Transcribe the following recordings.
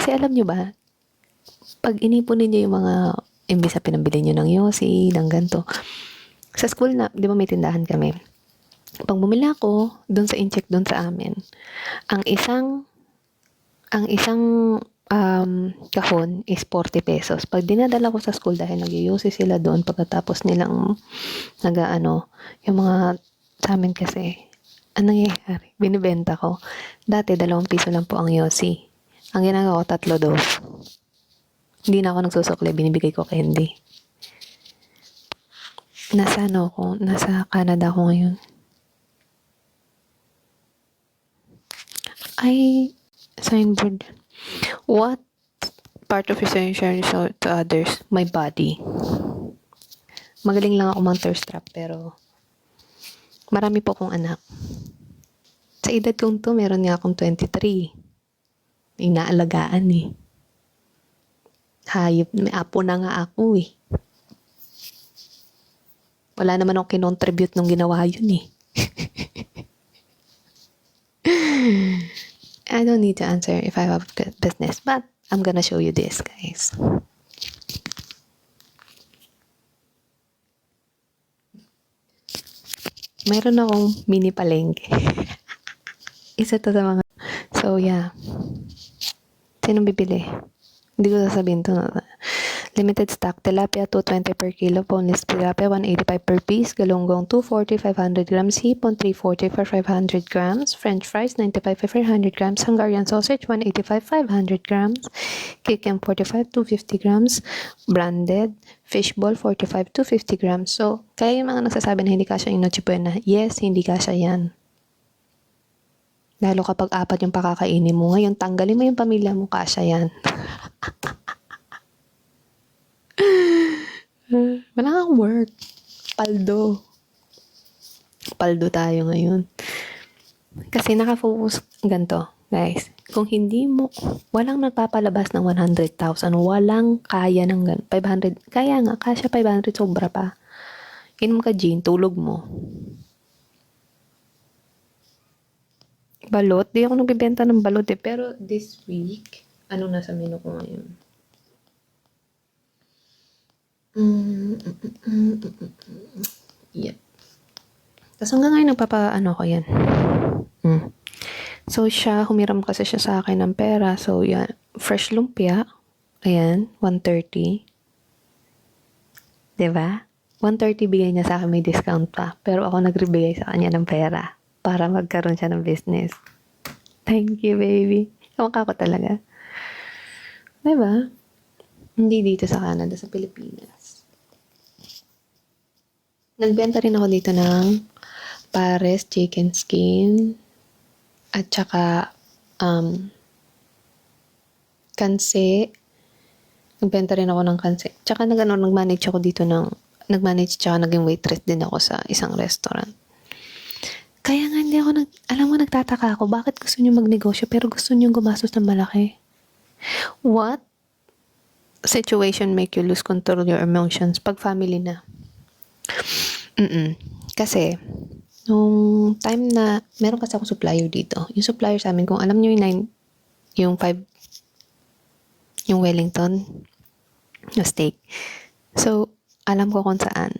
Kasi alam nyo ba, pag inipon ninyo yung mga, imbis na pinambili nyo ng yosi, ng ganito, sa school na, di ba may tindahan kami? Pag bumili ako, doon sa incheck doon sa amin, ang isang kahon is 40 pesos. Pag dinadala ko sa school dahil nag-yosi sila doon pagkatapos nilang yung mga sa amin kasi, anong nangyayari? Binibenta ko. Dati, 2 piso lang po ang yosi. Ang ginagawa ko, 3 dos. Hindi na ako nagsusukli, binibigay ko candy. Nasa Canada ako ngayon. Ay, signboard. What part of your share to others? My body. Magaling lang ako mang-thirst trap, pero marami po akong anak. Sa edad kong to, meron nga akong 23. Inaalagaan eh. Hayop, may apo na nga ako eh. Wala naman akong kinontribute nung ginawa yun eh. I don't need to answer if I have business, but I'm gonna show you this, guys. Mayroon akong mini palengke. Isa to sa mga... So, yeah. Sinong bibili? Hindi ko sasabihin to. Limited stock. Tilapia, 220 per kilo. Boneless tilapia, 185 per piece. Galunggong, 240, 500 grams. Hipon, 340 for 500 grams. French fries, 95 for 500 grams. Hungarian sausage, 185, 500 grams. Kikem, 45, 250 grams. Branded. Fishball, 45, 250 grams. So, kaya yung mga nagsasabi na hindi kasya yung Noche Buena, yes, hindi kasya yan. Lalo kapag 4 yung pakakainin mo. Ngayon, tanggalin mo yung pamilya mo, kasya yan. Wala kang work. Paldo. Paldo tayo ngayon. Kasi nakafocus, ganito, guys. Kung hindi mo, walang nagpapalabas ng 100,000. Walang kaya ng 500. Kaya nga, kasya 500, sobra pa. Inom ka gin, tulog mo. Balot? Di ako nagbibenta ng balot eh. Pero this week, ano nasa menu ko ngayon? Yep. Tapos hanggang ngayon ko yan. So siya, humiram kasi siya sa akin ng pera. So yan, fresh lumpia. Ayan, 130. Diba? 130 bigay niya sa akin, may discount pa. Pero ako nagbibigay sa kanya ng pera para magkaroon siya ng business. Thank you, baby. Kamukha ko talaga. Diba? Hindi dito sa Canada, sa Pilipinas. Nagbenta rin ako dito ng pares, chicken skin, at saka kanse. Nagbenta rin ako ng kanse. Tsaka nag-manage ako dito nag-manage tsaka naging waitress din ako sa isang restaurant. Kaya nga hindi ako alam mo, nagtataka ako, bakit gusto niyo magnegosyo pero gusto niyo gumastos ng malaki? What situation make you lose control your emotions pag family na? Kasi, nung time na, meron kasi ako supplier dito. Yung supplier sa amin, kung alam nyo yung 5, yung Wellington, yung steak. So, alam ko kung saan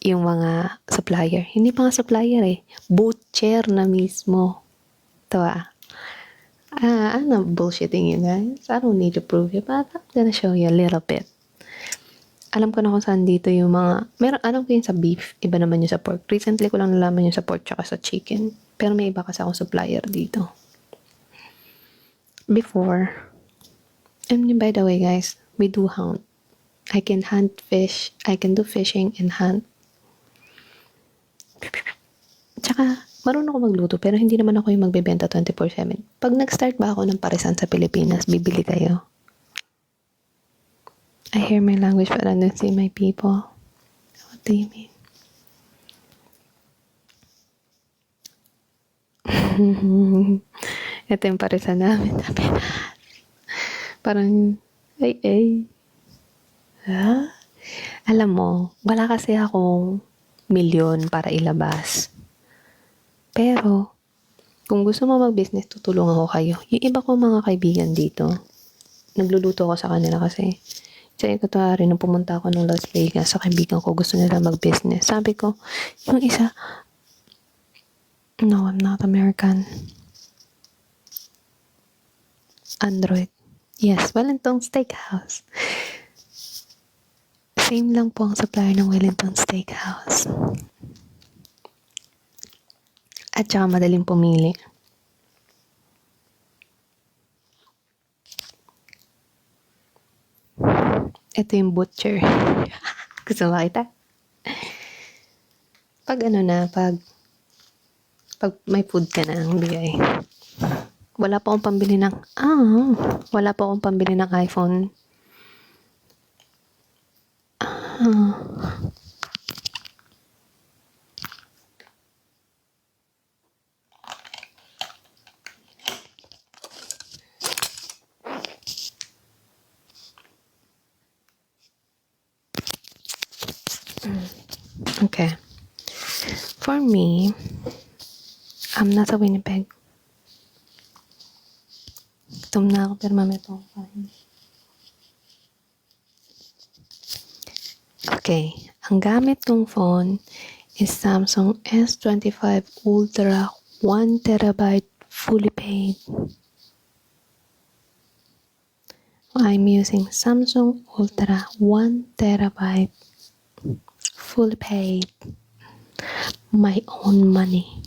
yung mga supplier. Hindi pa nga supplier eh. Butcher na mismo. Ito I'm not bullshitting you guys. I don't need to prove you, but I'm gonna show you a little bit. Alam ko na kung saan dito yung mga... alam ko yun sa beef. Iba naman yung sa pork. Recently ko lang nalaman yung sa pork tsaka sa chicken. Pero may iba kasi akong supplier dito. Before, and by the way guys, we do hunt. I can hunt fish. I can do fishing and hunt. Tsaka, marunong ako magluto pero hindi naman ako yung magbebenta 24/7. Pag nag-start ba ako ng paresan sa Pilipinas, bibili kayo. I hear my language but I don't see my people. What do you mean? Ito yung paresan namin. Parang, ay. Ha? Alam mo, wala kasi akong milyon para ilabas. Pero, kung gusto mo mag-business, tutulungan ko kayo. Yung iba ko mga kaibigan dito, nagluluto ako sa kanila kasi sa ikatwari, nung pumunta ako ng Las Vegas sa kaibigan ko, gusto nila mag-business. Sabi ko, yung isa, no, I'm not American. Android. Yes, Wellington Steakhouse. Same lang po ang supplier ng Wellington Steakhouse. At saka madaling pumili. Ito yung butcher. Gusto mo makita? Pag may food ka na ang bigay. Wala pa akong pambili ng, iPhone. Okay. For me, I'm nasa Winnipeg. Gutom na ako pero mamaya pa ako kain. Okay. Ang gamit kong phone is Samsung S25 Ultra 1TB fully paid. I'm using Samsung Ultra 1TB fully paid. My own money.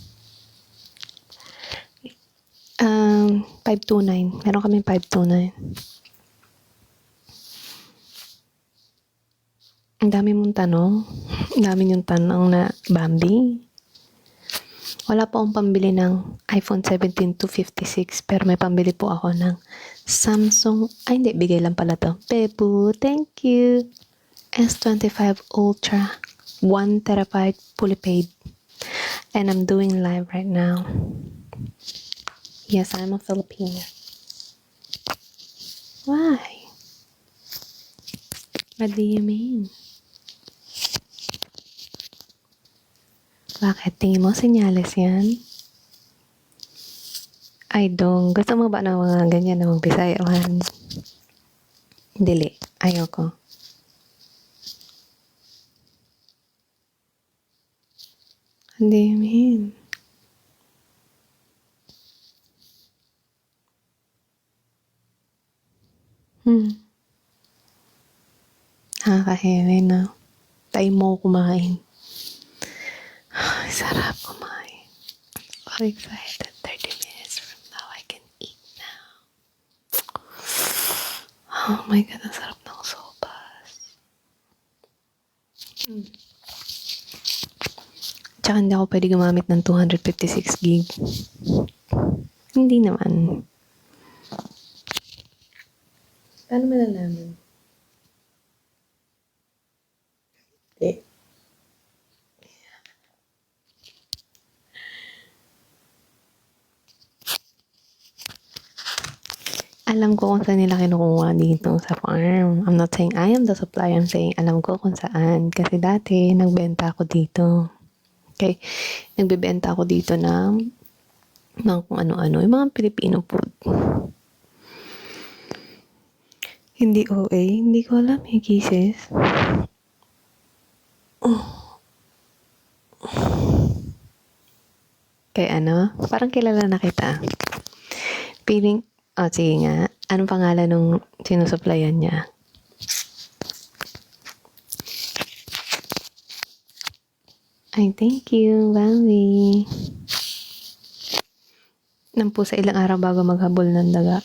529. Meron kami 529. Ang dami mong tanong. Ang dami yung tanong na, Bambi. Wala po akong pambili ng iPhone 17 to 56, pero may pambili po ako ng Samsung, hindi, bigay lang pala to. Pebu, thank you. S25 Ultra, 1TB fully paid. And I'm doing live right now. Yes, I'm a Filipino. Why? What do you mean? Bakit? Tingin mo senyales yan? Ay, dong. Gusto mo ba ng mga ganyan na magbisayawan? Dili. Ayoko. What do you mean? Nakakahewe na. Tayo mo kumain. Ay, sarap kumain. So excited. 30 minutes from now, I can eat now. Oh my God, ang sarap ng sopas. Tsaka hindi ako pwede gumamit ng 256 gig. Hindi naman. Paano malalaman? Eh. Alam ko kung saan nila kinukuha dito sa farm. I'm not saying I am the supplier. I'm saying alam ko kung saan. Kasi dati, nagbenta ako dito. Okay? Nagbebenta ako dito ng kung ano-ano. Yung mga Filipino food. Hindi OA. Hindi ko alam eh, kisses. Kaya ano? Parang kilala na kita. Feeling, sige nga. Anong pangalan nung sinusupplyan niya? Ay, thank you, Bambi. Nampu sa ilang araw bago maghabol ng daga.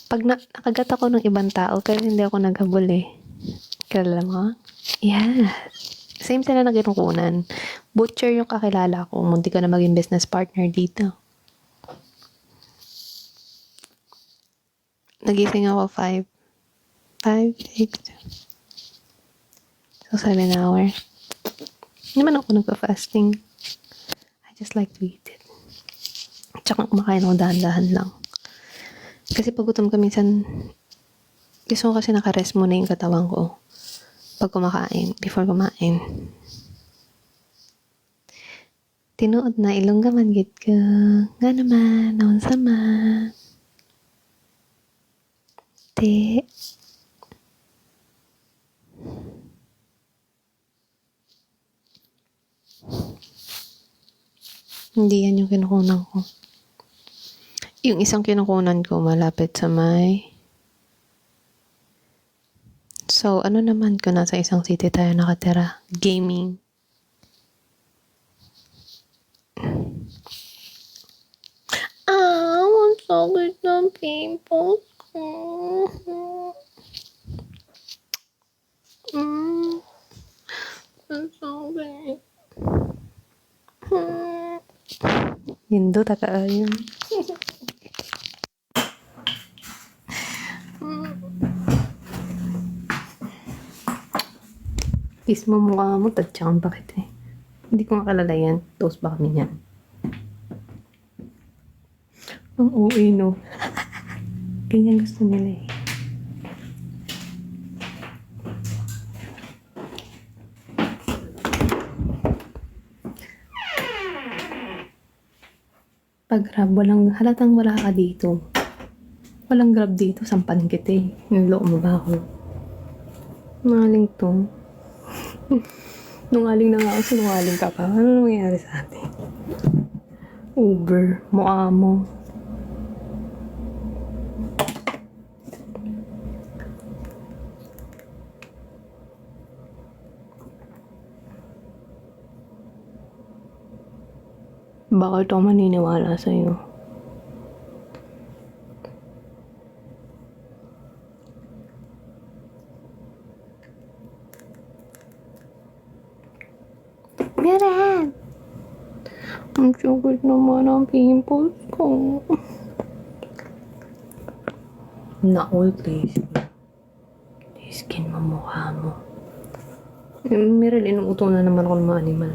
Pag nakagat ako ng ibang tao, pero hindi ako naghabol eh. Kilala mo? Yes. Same sila na kinukunan. Butcher yung kakilala ko. Munti ka na maging business partner dito. Nagising ako 5, 6. So, 7 hours. Hindi naman ako nagpa-fasting. I just like to eat it. Tsaka kumakain ako dahan-dahan lang. Kasi pag gutom ka minsan, gusto ko kasi nakarest muna yung katawan ko. Pag kumakain, before kumain. Tinuod na ilong gaman git ka. Nga naman, naon sama. Hindi. Hindi yan yung kinukunan ko. Yung isang kinukunan ko malapit sa may... So, ano naman kung nasa isang city tayo nakatira? Gaming. Ang sakit ng pimples ko. Ang sakit. Yun do, tataayon. Kiss mo mukha mo, tadyaan bakit eh. Hindi ko makalala yan. Toast ba kami yan? Ang uwi, no? Ganyan gusto nila eh. Pag grab, halatang wala ka dito. Walang grab dito, sampanin kita eh. Niloko mo ba ako? Nungaling to. Nungaling na nga ako, sinungaling ka pa. Ano nangyayari sa atin? Uber, mukha mo. Bakit ako maniniwala sa'yo? Meron! Ang sakit naman ang pimples ko. Na-all place. Skin mo mukha mo. Meron, inuuto na naman ako ng mga animal.